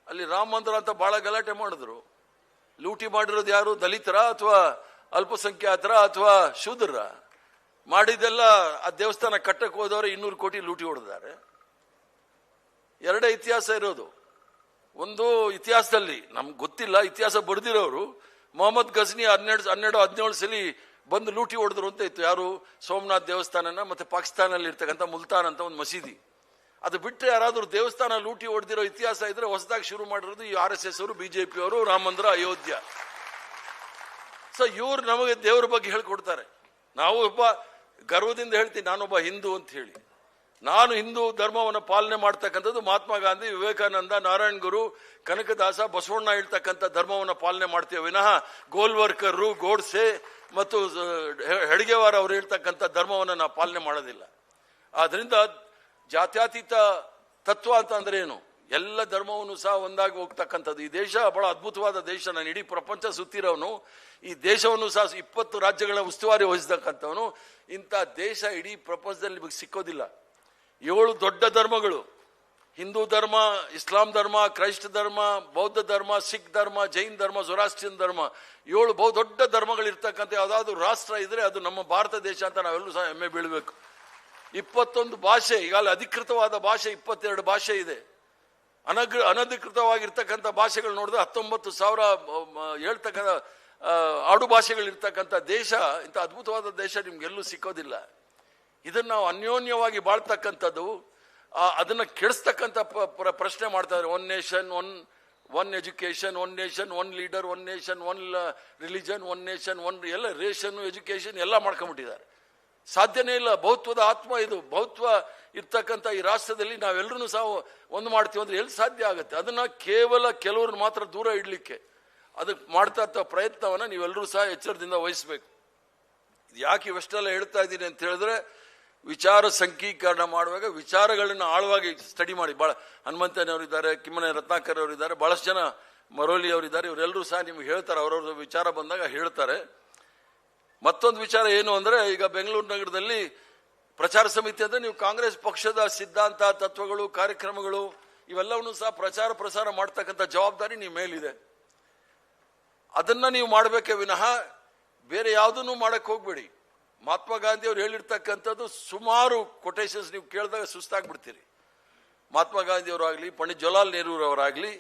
ಅಲ್ಲಿ ರಾಮ ಮಂದಿರ ಅಂತ ಬಹಳ ಗಲಾಟೆ ಮಾಡಿದ್ರು. ಲೂಟಿ ಮಾಡಿರೋದು ಯಾರು? ದಲಿತರ ಅಥವಾ ಅಲ್ಪಸಂಖ್ಯಾತರ ಅಥವಾ ಶೂದ್ರರ? ಮಾಡಿದೆಲ್ಲ ಆ ದೇವಸ್ಥಾನ ಕಟ್ಟಕ್ಕೆ ಹೋದವರು 200 ಕೋಟಿ ಲೂಟಿ ಹೊಡೆದಿದ್ದಾರೆ. ಎರಡೇ ಇತಿಹಾಸ ಇರೋದು. ಒಂದು ಇತಿಹಾಸದಲ್ಲಿ ನಮ್ಗೆ ಗೊತ್ತಿಲ್ಲ, ಇತಿಹಾಸ ಬರೆದಿರೋರು ಮೊಹಮ್ಮದ್ ಗಜ್ನಿ 17 ಸಲ ಬಂದು ಲೂಟಿ ಹೊಡೆದ್ರು ಅಂತ ಇತ್ತು. ಯಾರು? ಸೋಮನಾಥ್ ದೇವಸ್ಥಾನನ ಮತ್ತೆ ಪಾಕಿಸ್ತಾನಲ್ಲಿ ಇರ್ತಕ್ಕಂಥ ಮುಲ್ತಾನ್ ಅಂತ ಒಂದು ಮಸೀದಿ. ಅದು ಬಿಟ್ಟರೆ ಯಾರಾದ್ರೂ ದೇವಸ್ಥಾನ ಲೂಟಿ ಹೊಡೆದಿರೋ ಇತಿಹಾಸ ಇದ್ರೆ ಹೊಸದಾಗಿ ಶುರು ಮಾಡಿರೋದು ಈ RSS ಅವರು, ಬಿಜೆಪಿ ಅವರು, ರಾಮ ಮಂದಿರ, ಅಯೋಧ್ಯ. ಸೊ ಇವ್ರು ನಮಗೆ ದೇವರ ಬಗ್ಗೆ ಹೇಳ್ಕೊಡ್ತಾರೆ. ನಾವು ಒಬ್ಬ ಗರ್ವದಿಂದ ಹೇಳ್ತೀನಿ, ನಾನೊಬ್ಬ ಹಿಂದೂ ಅಂತ ಹೇಳಿ. ನಾನು ಹಿಂದೂ ಧರ್ಮವನ್ನು ಪಾಲನೆ ಮಾಡ್ತಕ್ಕಂಥದ್ದು ಮಹಾತ್ಮ ಗಾಂಧಿ, ವಿವೇಕಾನಂದ, ನಾರಾಯಣ್ ಗುರು, ಕನಕದಾಸ, ಬಸವಣ್ಣ ಹೇಳ್ತಕ್ಕಂಥ ಧರ್ಮವನ್ನು ಪಾಲನೆ ಮಾಡ್ತೇವೆ ವಿನಃ ಗೋಲ್ವರ್ಕರ್ರು, ಗೋಡ್ಸೆ ಮತ್ತು ಹೆಡ್ಗೆವಾರ್ ಅವರು ಹೇಳ್ತಕ್ಕಂಥ ಧರ್ಮವನ್ನು ನಾವು ಪಾಲನೆ ಮಾಡೋದಿಲ್ಲ. ಆದ್ರಿಂದ ಜಾತ್ಯತೀತ ತತ್ವ ಅಂತ ಅಂದ್ರೆ ಏನು? ಎಲ್ಲ ಧರ್ಮವನ್ನು ಸಹ ಒಂದಾಗಿ ಹೋಗ್ತಕ್ಕಂಥದ್ದು. ಈ ದೇಶ ಬಹಳ ಅದ್ಭುತವಾದ ದೇಶ. ನಾನು ಇಡೀ ಪ್ರಪಂಚ ಸುತ್ತಿರೋನು. ಈ ದೇಶವನ್ನು ಸಹ 20 ರಾಜ್ಯಗಳ ಉಸ್ತುವಾರಿ ವಹಿಸ್ತಕ್ಕಂಥವನು. ಇಂಥ ದೇಶ ಇಡೀ ಪ್ರಪಂಚದಲ್ಲಿ ನಿಮಗೆ ಸಿಕ್ಕೋದಿಲ್ಲ. 7 ದೊಡ್ಡ ಧರ್ಮಗಳು: ಹಿಂದೂ ಧರ್ಮ, ಇಸ್ಲಾಂ ಧರ್ಮ, ಕ್ರೈಸ್ತ ಧರ್ಮ, ಬೌದ್ಧ ಧರ್ಮ, ಸಿಖ್ ಧರ್ಮ, ಜೈನ್ ಧರ್ಮ, ಜೊರಾಸ್ಟ್ರಿಯನ್ ಧರ್ಮ. 7 ಬಹುದೊಡ್ಡ ಧರ್ಮಗಳಿರ್ತಕ್ಕಂಥ ಯಾವುದಾದ್ರು ರಾಷ್ಟ್ರ ಇದ್ರೆ ಅದು ನಮ್ಮ ಭಾರತ ದೇಶ ಅಂತ ನಾವೆಲ್ಲರೂ ಸಹ ಹೆಮ್ಮೆ ಬೀಳಬೇಕು. 21 ಭಾಷೆ, ಈಗಾಗಲೇ ಅಧಿಕೃತವಾದ ಭಾಷೆ 22 ಭಾಷೆ ಇದೆ. ಅನಧಿಕೃತವಾಗಿರ್ತಕ್ಕಂಥ ಭಾಷೆಗಳು ನೋಡಿದ್ರೆ 19,000 ಹೇಳ್ತಕ್ಕಂಥ ಆಡು ಭಾಷೆಗಳಿರ್ತಕ್ಕಂಥ ದೇಶ. ಇಂಥ ಅದ್ಭುತವಾದ ದೇಶ ನಿಮ್ಗೆಲ್ಲೂ ಸಿಕ್ಕೋದಿಲ್ಲ. ಇದನ್ನು ನಾವು ಅನ್ಯೋನ್ಯವಾಗಿ ಬಾಳ್ತಕ್ಕಂಥದ್ದು, ಅದನ್ನು ಕೆಡಿಸ್ತಕ್ಕಂಥ ಪ್ರಶ್ನೆ ಮಾಡ್ತಾ ಇದ್ದಾರೆ. 1 nation, 1 education, 1 nation, 1 leader, 1 nation, 1 religion, 1 nation, 1 ಎಲ್ಲ ರೇಷನ್, ಎಜುಕೇಶನ್ ಎಲ್ಲ ಮಾಡ್ಕೊಂಡ್ಬಿಟ್ಟಿದ್ದಾರೆ. ಸಾಧ್ಯನೇ ಇಲ್ಲ. ಬಹುತ್ವದ ಆತ್ಮ ಇದು. ಬಹುತ್ವ ಇರ್ತಕ್ಕಂಥ ಈ ರಾಷ್ಟ್ರದಲ್ಲಿ ನಾವೆಲ್ಲರೂ ಸಹ ಒಂದು ಮಾಡ್ತೀವಿ ಅಂದ್ರೆ ಎಲ್ಲಿ ಸಾಧ್ಯ ಆಗುತ್ತೆ? ಅದನ್ನ ಕೇವಲ ಕೆಲವ್ರನ್ನ ಮಾತ್ರ ದೂರ ಇಡ್ಲಿಕ್ಕೆ ಅದಕ್ಕೆ ಮಾಡ್ತಾ ಇರ್ತ ಪ್ರಯತ್ನವನ್ನ ನೀವೆಲ್ಲರೂ ಸಹ ಎಚ್ಚರದಿಂದ ವಹಿಸಬೇಕು. ಯಾಕೆ ಇವೆಷ್ಟೆಲ್ಲ ಹೇಳ್ತಾ ಇದ್ದೀನಿ ಅಂತ ಹೇಳಿದ್ರೆ, ವಿಚಾರ ಸಂಕೀಕರಣ ಮಾಡುವಾಗ ವಿಚಾರಗಳನ್ನ ಆಳವಾಗಿ ಸ್ಟಡಿ ಮಾಡಿ. ಬಹಳ ಹನುಮಂತನವರಿದ್ದಾರೆ, ಕಿಮ್ಮನೆ ರತ್ನಾಕರ್ ಅವರಿದ್ದಾರೆ, ಬಹಳಷ್ಟು ಜನ ಮರೋಲಿ ಅವರಿದ್ದಾರೆ. ಇವರೆಲ್ಲರೂ ಸಹ ನಿಮ್ಗೆ ಹೇಳ್ತಾರೆ, ಅವರವ್ರ ವಿಚಾರ ಬಂದಾಗ ಹೇಳ್ತಾರೆ. ಮತ್ತೊಂದು ವಿಚಾರ ಏನು ಅಂದ್ರೆ, ಈಗ ಬೆಂಗಳೂರು ನಗರದಲ್ಲಿ ಪ್ರಚಾರ ಸಮಿತಿ ಅಂದ್ರೆ ನೀವು ಕಾಂಗ್ರೆಸ್ ಪಕ್ಷದ ಸಿದ್ಧಾಂತ, ತತ್ವಗಳು, ಕಾರ್ಯಕ್ರಮಗಳು ಇವೆಲ್ಲವನ್ನು ಸಹ ಪ್ರಸಾರ ಮಾಡ್ತಕ್ಕಂಥ ಜವಾಬ್ದಾರಿ ನಿಮ್ಮ ಮೇಲಿದೆ. ಅದನ್ನ ನೀವು ಮಾಡಬೇಕೇ ವಿನಃ ಬೇರೆ ಯಾವುದನ್ನು ಮಾಡಕ್ ಹೋಗ್ಬೇಡಿ. ಮಹಾತ್ಮ ಗಾಂಧಿ ಅವ್ರು ಹೇಳಿರ್ತಕ್ಕಂಥದ್ದು ಸುಮಾರು ಕೊಟೇಶನ್ಸ್ ನೀವು ಕೇಳಿದಾಗ ಸುಸ್ತಾಗ್ಬಿಡ್ತೀರಿ. ಮಹಾತ್ಮ ಗಾಂಧಿ ಅವರಾಗ್ಲಿ, ಪಂಡಿತ್ ಜವಾಹರ್ಲಾಲ್ ನೆಹರು ಅವರಾಗ್ಲಿ,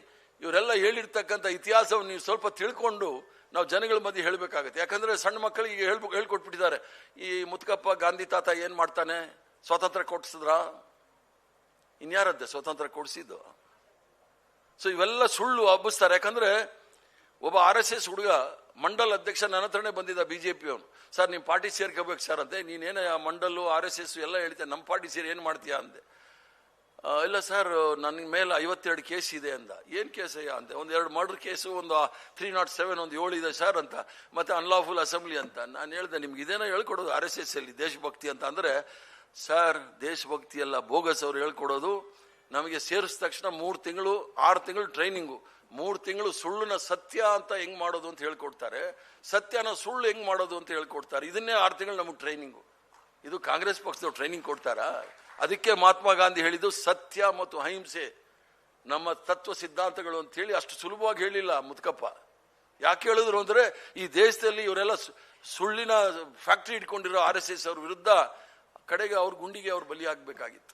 ಇವರೆಲ್ಲ ಹೇಳಿರ್ತಕ್ಕಂಥ ಇತಿಹಾಸವನ್ನು ನೀವು ಸ್ವಲ್ಪ ತಿಳ್ಕೊಂಡು ನಾವು ಜನಗಳ ಮಧ್ಯೆ ಹೇಳಬೇಕಾಗುತ್ತೆ. ಯಾಕಂದ್ರೆ ಸಣ್ಣ ಮಕ್ಕಳಿಗೆ ಹೇಳ್ಕೊಟ್ಬಿಟ್ಟಿದ್ದಾರೆ. ಈ ಮುತ್ಕಪ್ಪ ಗಾಂಧಿ ತಾತ ಏನ್ ಮಾಡ್ತಾನೆ? ಸ್ವಾತಂತ್ರ್ಯ ಕೊಡಿಸಿದ್ರ? ಇನ್ಯಾರದ್ದೆ ಸ್ವಾತಂತ್ರ್ಯ ಕೊಡಿಸಿದ್ದು? ಸೊ ಇವೆಲ್ಲ ಸುಳ್ಳು ಹಬ್ಬಿಸ್ತಾರೆ. ಯಾಕಂದ್ರೆ ಒಬ್ಬ RSS ಹುಡುಗ ಮಂಡಲ್ ಅಧ್ಯಕ್ಷ ನನ್ನ ಹತ್ರನೇ ಬಂದಿದ್ದ, ಬಿಜೆಪಿ ಅವನು. ಸರ್ ನಿಮ್ಮ ಪಾರ್ಟಿ ಸೇರ್ಕೋಬೇಕು ಸರ್ ಅಂತೆ. ನೀನೇನ ಮಂಡಲ್ RSS ಎಲ್ಲ ಹೇಳ್ತೇನೆ, ನಮ್ಮ ಪಾರ್ಟಿ ಸೇರಿ ಏನ್ ಮಾಡ್ತೀಯಾ ಅಂದೆ. ಇಲ್ಲ ಸರ್, ನನ್ನ ಮೇಲೆ 52 ಕೇಸ್ ಇದೆ ಅಂದ. ಏನ್ ಕೇಸ್ ಅಯ್ಯ ಅಂದೆ. 1-2 ಮರ್ಡರ್ ಕೇಸು, ಒಂದು 307, ಒಂದು 7 ಇದೆ ಸರ್ ಅಂತ, ಮತ್ತೆ ಅನ್ಲಾಫುಲ್ ಅಸೆಂಬ್ಲಿ ಅಂತ. ನಾನು ಹೇಳ್ದೆ, ನಿಮ್ಗೆ ಇದೇನೋ ಹೇಳ್ಕೊಡೋದು RSS ಅಲ್ಲಿ ದೇಶಭಕ್ತಿ ಅಂತ? ಅಂದ್ರೆ ಸರ್ ದೇಶಭಕ್ತಿ ಎಲ್ಲ ಬೋಗಸ್ ಅವ್ರು ಹೇಳ್ಕೊಡೋದು. ನಮಗೆ ಸೇರಿಸಿದ ತಕ್ಷಣ 3 ತಿಂಗಳು 6 ತಿಂಗಳು ಟ್ರೈನಿಂಗು, 3 ತಿಂಗಳು ಸುಳ್ಳನ್ನ ಸತ್ಯ ಅಂತ ಹೆಂಗ್ ಮಾಡೋದು ಅಂತ ಹೇಳ್ಕೊಡ್ತಾರೆ, ಸತ್ಯನ ಸುಳ್ಳು ಹೆಂಗ್ ಮಾಡೋದು ಅಂತ ಹೇಳ್ಕೊಡ್ತಾರೆ. ಇದನ್ನೇ 6 ತಿಂಗಳು ನಮಗೆ ಟ್ರೈನಿಂಗು. ಇದು ಕಾಂಗ್ರೆಸ್ ಪಕ್ಷದವ್ರು ಟ್ರೈನಿಂಗ್ ಕೊಡ್ತಾರಾ? ಅದಕ್ಕೆ ಮಹಾತ್ಮ ಗಾಂಧಿ ಹೇಳಿದ್ದು ಸತ್ಯ ಮತ್ತು ಅಹಿಂಸೆ ನಮ್ಮ ತತ್ವ ಸಿದ್ಧಾಂತಗಳು ಅಂತ ಹೇಳಿ. ಅಷ್ಟು ಸುಲಭವಾಗಿ ಹೇಳಿಲ್ಲ ಮುತ್ಕಪ್ಪ. ಯಾಕೆ ಹೇಳಿದ್ರು ಅಂದ್ರೆ, ಈ ದೇಶದಲ್ಲಿ ಇವರೆಲ್ಲ ಸುಳ್ಳಿನ ಫ್ಯಾಕ್ಟ್ರಿ ಇಟ್ಕೊಂಡಿರೋ RSS ಅವ್ರ ವಿರುದ್ಧ ಕಡೆಗೆ ಅವ್ರ ಗುಂಡಿಗೆ ಅವ್ರು ಬಲಿ ಆಗ್ಬೇಕಾಗಿತ್ತು.